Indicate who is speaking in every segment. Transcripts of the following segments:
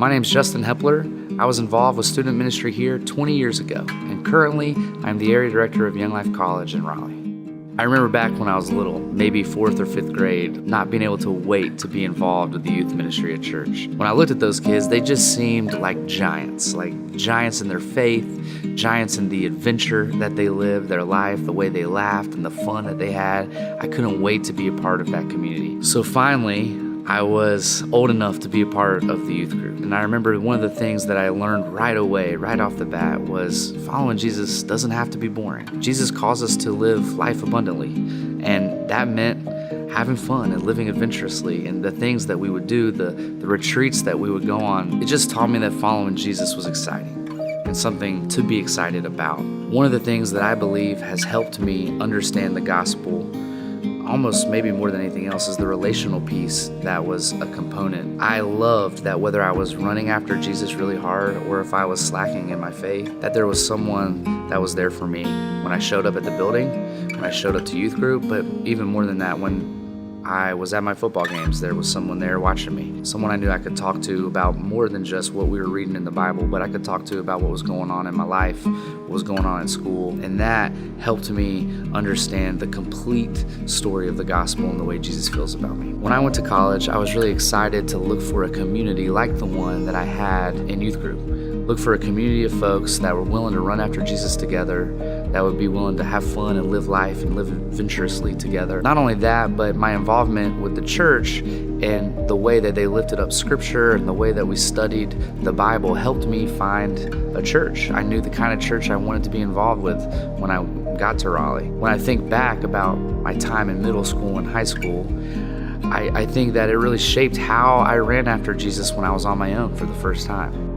Speaker 1: My name's Justin Hepler. I was involved with student ministry here 20 years ago, and currently I'm the area director of Young Life College in Raleigh. I remember back when I was little, maybe 4th or 5th grade, not being able to wait to be involved with the youth ministry at church. When I looked at those kids, they just seemed like giants in their faith, giants in the adventure that they lived, their life, the way they laughed, and the fun that they had. I couldn't wait to be a part of that community. So finally, I was old enough to be a part of the youth group. And I remember one of the things that I learned right away, right off the bat, was following Jesus doesn't have to be boring. Jesus calls us to live life abundantly. And that meant having fun and living adventurously. And the things that we would do, the retreats that we would go on, it just taught me that following Jesus was exciting and something to be excited about. One of the things that I believe has helped me understand the gospel almost maybe more than anything else is the relational piece that was a component. I loved that whether I was running after Jesus really hard or if I was slacking in my faith, that there was someone that was there for me when I showed up at the building, when I showed up to youth group, but even more than that, when I was at my football games, there was someone there watching me, someone I knew I could talk to about more than just what we were reading in the Bible, but I could talk to about what was going on in my life, what was going on in school, and that helped me understand the complete story of the gospel and the way Jesus feels about me. When I went to college, I was really excited to look for a community like the one that I had in youth group. Look for a community of folks that were willing to run after Jesus together, that would be willing to have fun and live life and live adventurously together. Not only that, but my involvement with the church and the way that they lifted up scripture and the way that we studied the Bible helped me find a church. I knew the kind of church I wanted to be involved with when I got to Raleigh. When I think back about my time in middle school and high school, I think that it really shaped how I ran after Jesus when I was on my own for the first time.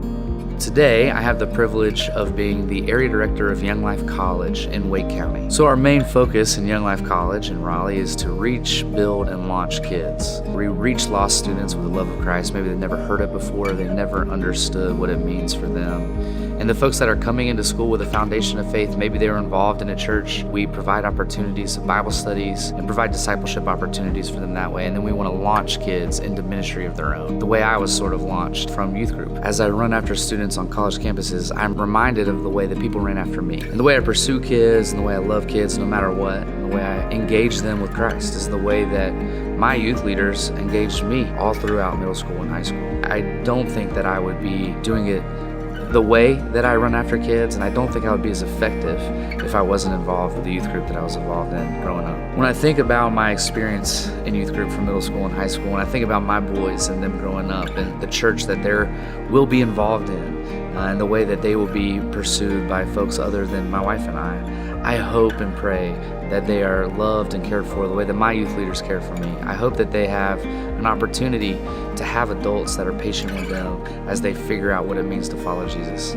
Speaker 1: Today, I have the privilege of being the area director of Young Life College in Wake County. So our main focus in Young Life College in Raleigh is to reach, build, and launch kids. We reach lost students with the love of Christ. Maybe they've never heard it before, they never understood what it means for them. And the folks that are coming into school with a foundation of faith, maybe they were involved in a church. We provide opportunities of Bible studies and provide discipleship opportunities for them that way. And then we want to launch kids into ministry of their own, the way I was sort of launched from youth group. As I run after students on college campuses, I'm reminded of the way that people ran after me. And the way I pursue kids and the way I love kids no matter what, and the way I engage them with Christ is the way that my youth leaders engaged me all throughout middle school and high school. I don't think that I would be doing it the way that I run after kids, and I don't think I would be as effective if I wasn't involved with the youth group that I was involved in growing up. When I think about my experience in youth group from middle school and high school, when I think about my boys and them growing up and the church that they will be involved in, and the way that they will be pursued by folks other than my wife and I hope and pray that they are loved and cared for the way that my youth leaders care for me. I hope that they have an opportunity to have adults that are patient with them as they figure out what it means to follow Jesus.